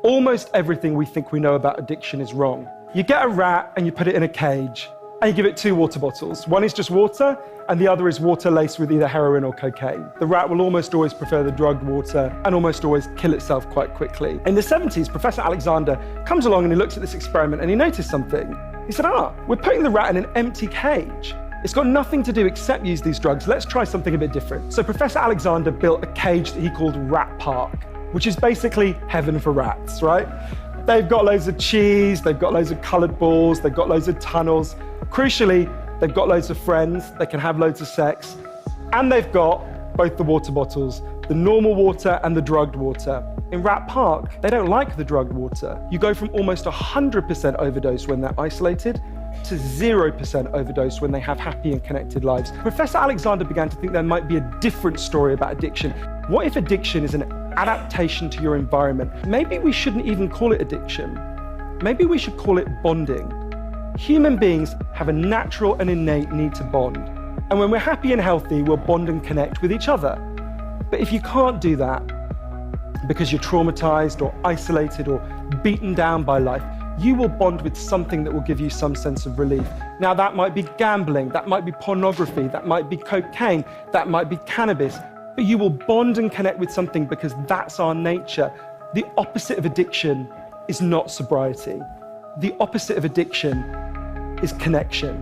Almost everything we think we know about addiction is wrong. You get a rat and you put it in a cage, and you give it 2 water bottles. One is just water, and the other is water laced with either heroin or cocaine. The rat will almost always prefer the drugged water and almost always kill itself quite quickly. In the 70s, Professor Alexander comes along and he looks at this experiment and he noticed something. He said, we're putting the rat in an empty cage. It's got nothing to do except use these drugs. Let's try something a bit different. So Professor Alexander built a cage that he called Rat Park, which is basically heaven for rats, right? They've got loads of cheese, they've got loads of colored balls, they've got loads of tunnels. Crucially, they've got loads of friends, they can have loads of sex, and they've got both the water bottles, the normal water and the drugged water. In Rat Park, they don't like the drugged water. You go from almost 100% overdose when they're isolated to 0% overdose when they have happy and connected lives. Professor Alexander began to think there might be a different story about addiction. What if addiction is an adaptation to your environment? Maybe we shouldn't even call it addiction. Maybe we should call it bonding. Human beings have a natural and innate need to bond. And when we're happy and healthy, we'll bond and connect with each other. But if you can't do that because you're traumatized or isolated or beaten down by life, you will bond with something that will give you some sense of relief. Now, that might be gambling, that might be pornography, that might be cocaine, that might be cannabis, but you will bond and connect with something because that's our nature. The opposite of addiction is not sobriety. The opposite of addiction is connection.